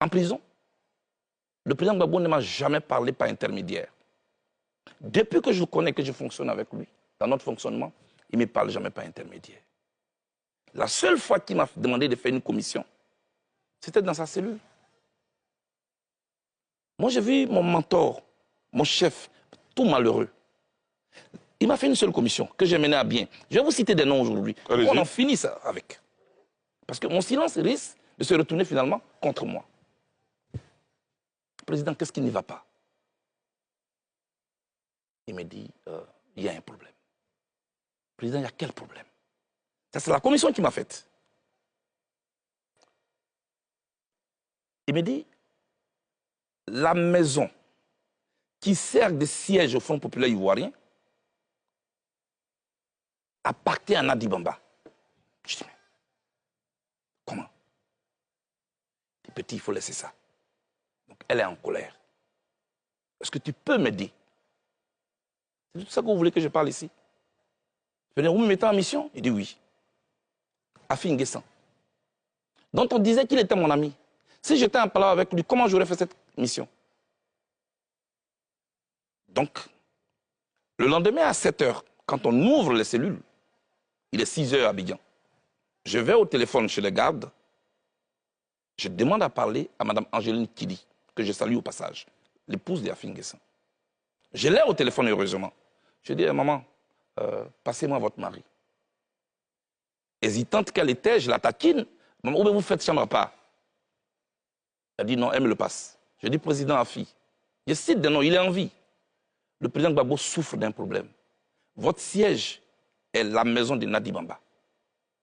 en prison. Le président Gbagbo ne m'a jamais parlé par intermédiaire. Depuis que je le connais, que je fonctionne avec lui, dans notre fonctionnement, il ne me parle jamais par intermédiaire. La seule fois qu'il m'a demandé de faire une commission, c'était dans sa cellule. Moi, j'ai vu mon mentor, mon chef, tout malheureux. Il m'a fait une seule commission que j'ai menée à bien. Je vais vous citer des noms aujourd'hui. On en finit ça avec. Parce que mon silence risque de se retourner finalement contre moi. Président, qu'est-ce qui n'y va pas? Il me dit, il y a un problème. Président, il y a quel problème? Ça, c'est la commission qui m'a faite. Il me dit, la maison qui sert de siège au Front populaire ivoirien appartient à Nadi Bamba. Je dis, mais comment? Il dit, petit, il faut laisser ça. Donc, elle est en colère. Est-ce que tu peux m'aider? C'est tout ça que vous voulez que je parle ici? Je veux dire, vous me mettez en mission? Il dit oui. Afi N'Guessan, dont on disait qu'il était mon ami. Si j'étais en parlant avec lui, comment j'aurais fait cette mission? Donc, le lendemain à 7 h, quand on ouvre les cellules, il est 6 h à Abidjan. Je vais au téléphone chez les gardes. Je demande à parler à Mme Angéline Kili, que je salue au passage, l'épouse d'Afi N'Guessan. Je l'ai au téléphone, heureusement. Je dis, maman, passez-moi votre mari. Hésitante qu'elle était, je la taquine. Maman, où vous faites chambre à part? Elle dit non, elle me le passe. Je dis, président Afi, je cite des noms, il est en vie. Le président Gbagbo souffre d'un problème. Votre siège est la maison de Nadi Bamba.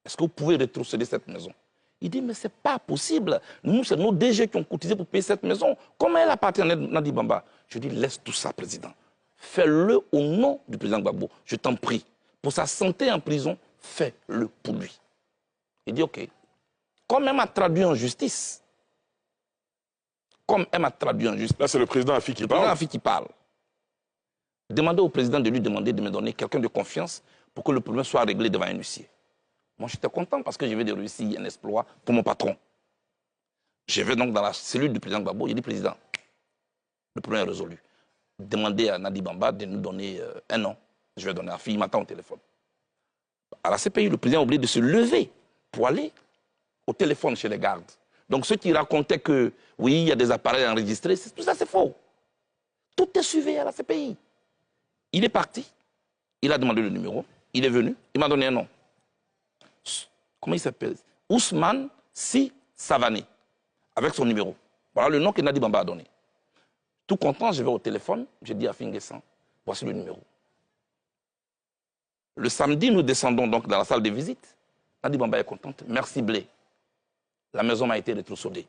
Est-ce que vous pouvez rétrocéder cette maison? Il dit, mais ce n'est pas possible. Nous, c'est nos DG qui ont cotisé pour payer cette maison. Comment elle appartient à Nadi Bamba? Je dis, laisse tout ça, président. Fais-le au nom du président Gbagbo. Je t'en prie. Pour sa santé en prison, fais-le pour lui. Il dit, OK. Comme elle m'a traduit en justice, Là, c'est le président Afi qui parle. Le président Afi qui parle. Demandez au président de lui demander de me donner quelqu'un de confiance pour que le problème soit réglé devant un huissier. Moi, j'étais content parce que je vais de réussir un exploit pour mon patron. Je vais donc dans la cellule du président Gbagbo. Il dit, président, le problème est résolu. Demandez à Nadi Bamba de nous donner un an. Je vais donner à Afi, il m'attend au téléphone. À la CPI, le président a oublié de se lever pour aller au téléphone chez les gardes. Donc ceux qui racontaient que, oui, il y a des appareils enregistrés, tout ça c'est faux. Tout est suivi à la CPI. Il est parti, il a demandé le numéro, il est venu, il m'a donné un nom. Comment il s'appelle? Ousmane Si Savané, avec son numéro. Voilà le nom que Nadi Bamba a donné. Tout content, je vais au téléphone, je dis à Afi N'Guessan, voici le numéro. Le samedi, nous descendons donc dans la salle de visite. Nadi Bamba est contente. Merci Blé. La maison m'a été rétrocédée.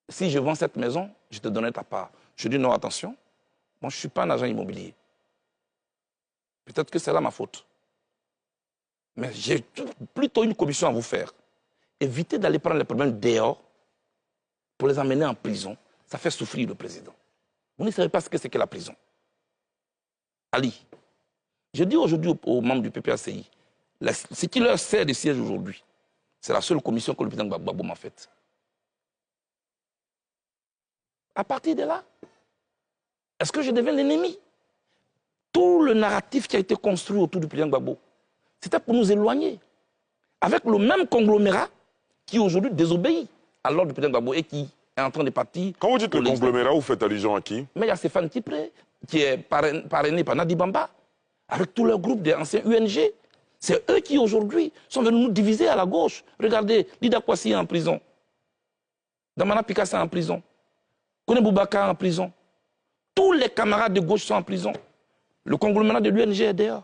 Si je vends cette maison, je te donnerai ta part. Je dis non, attention, moi je ne suis pas un agent immobilier. Peut-être que c'est là ma faute. Mais j'ai plutôt une commission à vous faire. Évitez d'aller prendre les problèmes dehors pour les emmener en prison. Ça fait souffrir le président. Vous ne savez pas ce que c'est que la prison. Ali, je dis aujourd'hui aux membres du PPACI, ce qui leur sert de siège aujourd'hui, c'est la seule commission que le président Gbagbo m'a faite. À partir de là, est-ce que je deviens l'ennemi? Tout le narratif qui a été construit autour du président Gbagbo, c'était pour nous éloigner. Avec le même conglomérat qui aujourd'hui désobéit à l'ordre du président Gbagbo et qui est en train de partir. Quand vous dites le conglomérat, vous faites allusion à qui? Mais il y a Stéphane Tipré, qui est parrainé par Nadi Bamba, avec tout leur groupe d'anciens UNG. C'est eux qui aujourd'hui sont venus nous diviser à la gauche. Regardez, Lida Kwasi est en prison. Damana Pikassa est en prison. Kone Boubaka est en prison. Tous les camarades de gauche sont en prison. Le conglomérat de l'UNG est dehors.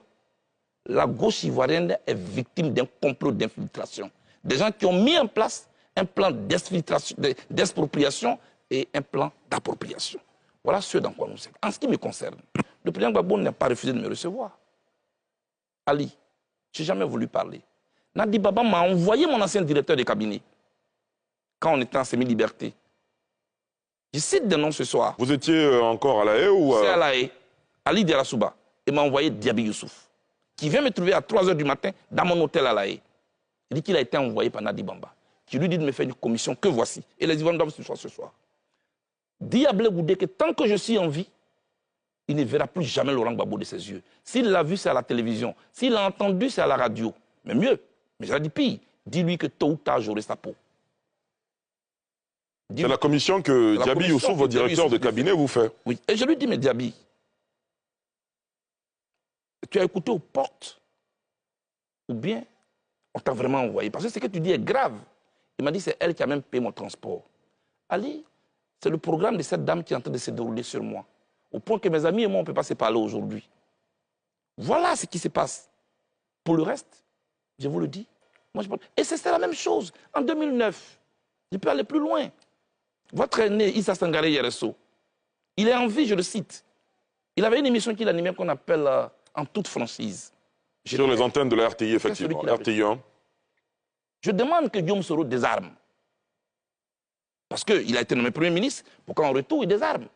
La gauche ivoirienne est victime d'un complot d'infiltration. Des gens qui ont mis en place un plan d'expropriation et un plan d'appropriation. Voilà ce dans quoi nous sommes. En ce qui me concerne, le président Gbagbo n'a pas refusé de me recevoir. Ali, je n'ai jamais voulu parler. Nadi Bamba m'a envoyé mon ancien directeur de cabinet quand on était en semi-liberté. Je cite des noms ce soir. Vous étiez encore à La Haye ou C'est à La Haye. Ali Diarasouba. Il m'a envoyé Diaby Youssouf, qui vient me trouver à 3 h du matin dans mon hôtel à La Haye. Il dit qu'il a été envoyé par Nadi Bamba. qui lui dit de me faire une commission que voici. Et les Ivoiriens doivent ce soir. Dis à Blé Goudé que tant que je suis en vie, il ne verra plus jamais Laurent Gbagbo de ses yeux. S'il l'a vu, c'est à la télévision. S'il l'a entendu, c'est à la radio. Mais mieux, mais j'ai dit pire, dis-lui que tôt ou tard, j'aurai sa peau. C'est la commission que Diaby Youssouf, votre directeur de cabinet, vous fait. Oui, et je lui dis, mais Diaby, tu as écouté aux portes ou bien on t'a vraiment envoyé? Parce que ce que tu dis est grave. Il m'a dit, c'est elle qui a même payé mon transport. Ali, c'est le programme de cette dame qui est en train de se dérouler sur moi. Au point que mes amis et moi, on ne peut pas se parler aujourd'hui. Voilà ce qui se passe. Pour le reste, je vous le dis. Moi, et c'est la même chose. En 2009, je peux aller plus loin. Votre aîné, Issa Sangaré Yereso, il est en vie, je le cite. Il avait une émission qu'il animait qu'on appelle En toute franchise. Sur les antennes de la RTI, effectivement. RTI 1. Je demande que Guillaume Soro désarme. Parce qu'il a été nommé Premier ministre, pour qu'en retour, il désarme.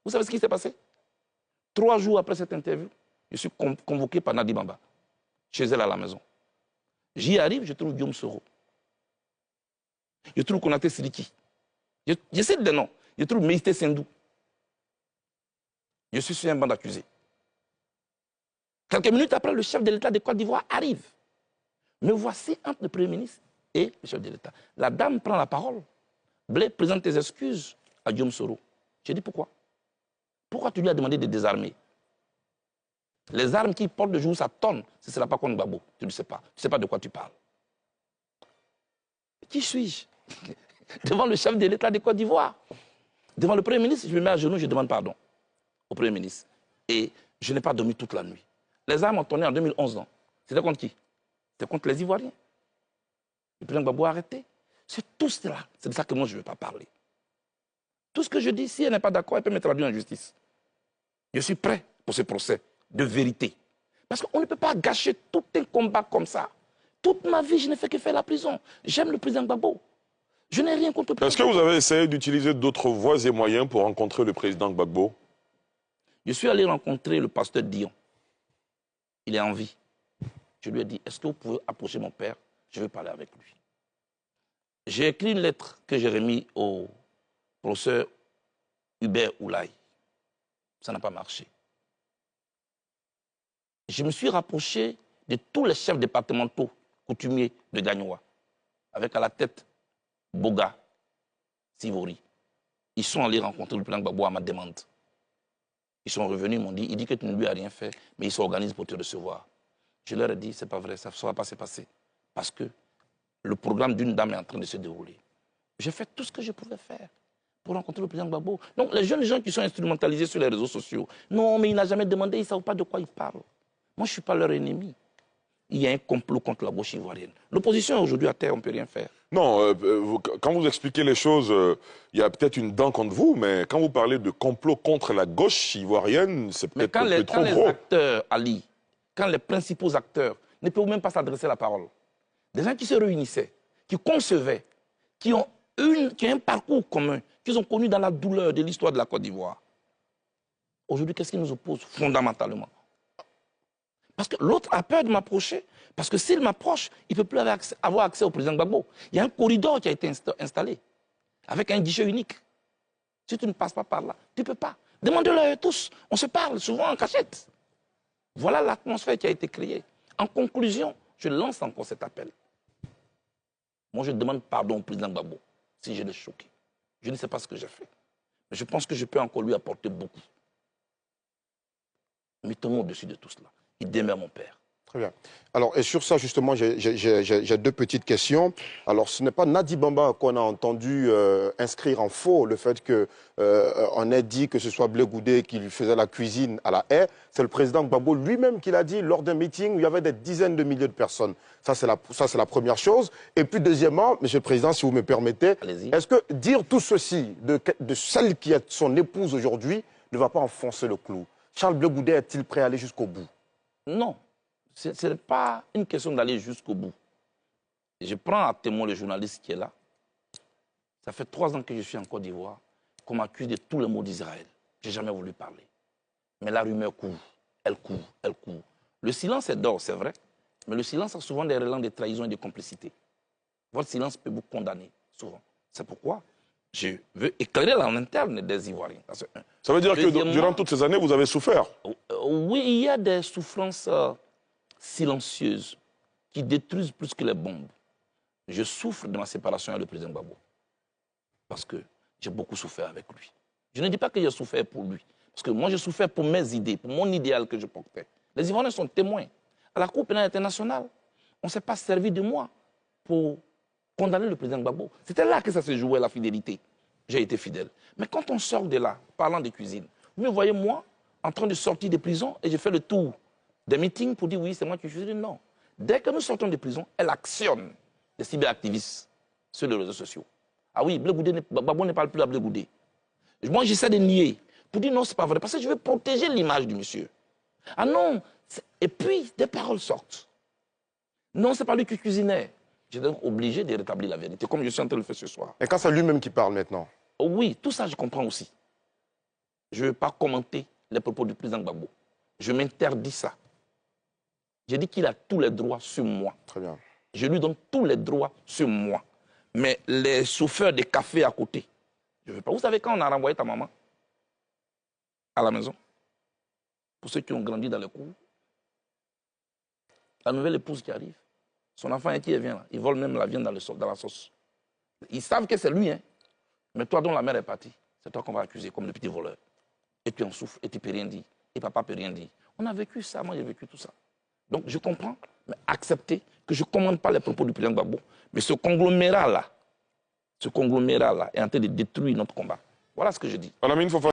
Vous savez ce qui s'est passé? 3 jours après cette interview, je suis convoqué par Nadi Bamba, chez elle à la maison. J'y arrive, je trouve Guillaume Soro. Je trouve Konaté Sidiki. Je cite des noms. Je trouve Meïté Sendou. Je suis sur un banc d'accusés. Quelques minutes après, le chef de l'État de Côte d'Ivoire arrive. Me voici entre le Premier ministre et le chef de l'État. La dame prend la parole. Blé présente tes excuses à Guillaume Soro. J'ai dit pourquoi? Pourquoi tu lui as demandé de désarmer? Les armes qu'il porte de jour, ça tonne. Ce ne sera pas contre Gbagbo. Tu ne sais pas. Tu ne sais pas de quoi tu parles. Qui suis-je? Devant le chef de l'État de Côte d'Ivoire. Devant le Premier ministre, je me mets à genoux, je demande pardon au Premier ministre. Et je n'ai pas dormi toute la nuit. Les armes ont tourné en 2011. C'était contre qui? C'était contre les Ivoiriens. Le président Gbagbo a arrêté. C'est tout cela. C'est de ça que moi, je ne veux pas parler. Tout ce que je dis, si elle n'est pas d'accord, elle peut me traduire en justice. Je suis prêt pour ce procès de vérité. Parce qu'on ne peut pas gâcher tout un combat comme ça. Toute ma vie, je n'ai fait que faire la prison. J'aime le président Gbagbo. Je n'ai rien contre le président. Est-ce que vous avez essayé d'utiliser d'autres voies et moyens pour rencontrer le président Gbagbo? Je suis allé rencontrer le pasteur Dion. Il est en vie. Je lui ai dit, est-ce que vous pouvez approcher mon père? Je veux parler avec lui. J'ai écrit une lettre que j'ai remise au professeur Hubert Oulaye. Ça n'a pas marché. Je me suis rapproché de tous les chefs départementaux coutumiers de Gagnoa, avec à la tête Boga, Sivori. Ils sont allés rencontrer le président Gbagbo à ma demande. Ils sont revenus, ils m'ont dit, il dit que tu ne lui as rien fait, mais il s'organise pour te recevoir. Je leur ai dit, c'est pas vrai, ça ne va pas se passer. Parce que le programme d'une dame est en train de se dérouler. J'ai fait tout ce que je pouvais faire pour rencontrer le président Gbagbo. Donc les jeunes gens qui sont instrumentalisés sur les réseaux sociaux, non, mais il n'a jamais demandé, ils ne savent pas de quoi ils parlent. Moi, je ne suis pas leur ennemi. Il y a un complot contre la gauche ivoirienne. L'opposition est aujourd'hui à terre, on ne peut rien faire. Non, quand vous expliquez les choses, il y a peut-être une dent contre vous, mais quand vous parlez de complot contre la gauche ivoirienne, c'est peut-être un peu trop gros. Quand les acteurs, Ali, quand les principaux acteurs ne peuvent même pas s'adresser la parole, des gens qui se réunissaient, qui concevaient, qui ont un parcours commun, qu'ils ont connu dans la douleur de l'histoire de la Côte d'Ivoire. Aujourd'hui, qu'est-ce qui nous oppose fondamentalement? Parce que l'autre a peur de m'approcher. Parce que s'il m'approche, il ne peut plus avoir accès au président Gbagbo. Il y a un corridor qui a été installé, avec un guichet unique. Si tu ne passes pas par là, tu ne peux pas. Demandez-le à tous. On se parle souvent en cachette. Voilà l'atmosphère qui a été créée. En conclusion, je lance encore cet appel. Moi, je demande pardon au président Gbagbo si je l'ai choqué. Je ne sais pas ce que j'ai fait. Mais je pense que je peux encore lui apporter beaucoup. Mettons-nous au-dessus de tout cela. Il demeure mon père. Très bien. Alors, et sur ça, justement, j'ai 2 petites questions. Alors, ce n'est pas Nadi Bamba qu'on a entendu inscrire en faux le fait qu'on ait dit que ce soit Blé Goudé qui lui faisait la cuisine à la haie. C'est le président Gbagbo lui-même qui l'a dit lors d'un meeting où il y avait des dizaines de milliers de personnes. Ça, c'est la première chose. Et puis, deuxièmement, Monsieur le Président, si vous me permettez, est-ce que dire tout ceci de celle qui est son épouse aujourd'hui ne va pas enfoncer le clou? Charles Blé Goudé est-il prêt à aller jusqu'au bout? Non. Ce n'est pas une question d'aller jusqu'au bout. Je prends à témoin le journaliste qui est là. Ça fait 3 ans que je suis en Côte d'Ivoire, qu'on m'accuse de tous les maux d'Israël. Je n'ai jamais voulu parler. Mais la rumeur court, elle court, elle court. Le silence est d'or, c'est vrai, mais le silence a souvent des relents de trahison et de complicité. Votre silence peut vous condamner, souvent. C'est pourquoi je veux éclairer en interne des Ivoiriens. Ça veut dire que durant toutes ces années, vous avez souffert? Oui, il y a des souffrances silencieuses qui détruisent plus que les bombes. Je souffre de ma séparation avec le président Gbagbo. Parce que j'ai beaucoup souffert avec lui. Je ne dis pas que j'ai souffert pour lui. Parce que moi, je souffert pour mes idées, pour mon idéal que je portais. Les Ivoiriens sont témoins. À la Cour pénale internationale, on ne s'est pas servi de moi pour condamner le président Gbagbo. C'était là que ça se jouait, la fidélité. J'ai été fidèle. Mais quand on sort de là, parlant de cuisine, vous me voyez moi en train de sortir de prison et je fais le tour des meetings pour dire oui, c'est moi qui suis. Non. Dès que nous sortons de prison, elle actionne des cyberactivistes sur les réseaux sociaux. Ah oui, Gbagbo ne parle plus à Blé Goudé. Moi, j'essaie de nier pour dire non, c'est pas vrai, parce que je veux protéger l'image du monsieur. Ah non, et puis des paroles sortent. Non, c'est pas lui qui cuisinait. J'ai donc obligé de rétablir la vérité, comme je suis en train de le faire ce soir. Et quand c'est lui-même qui parle maintenant? Oui, tout ça, je comprends aussi. Je ne veux pas commenter les propos du président Gbagbo. Je m'interdis ça. J'ai dit qu'il a tous les droits sur moi. Très bien. Je lui donne tous les droits sur moi. Mais les chauffeurs de café à côté, je ne veux pas. Vous savez, quand on a renvoyé ta maman à la maison, pour ceux qui ont grandi dans le cours, la nouvelle épouse qui arrive, son enfant est qui vient là. Ils volent même la viande dans la sauce. Ils savent que c'est lui, hein. Mais toi dont la mère est partie, c'est toi qu'on va accuser comme le petit voleur. Et tu en souffres, et tu ne peux rien dire. Et papa ne peut rien dire. On a vécu ça, moi j'ai vécu tout ça. Donc je comprends, mais acceptez que je ne commande pas les propos du président Gbagbo. Mais ce conglomérat-là est en train de détruire notre combat. Voilà ce que je dis.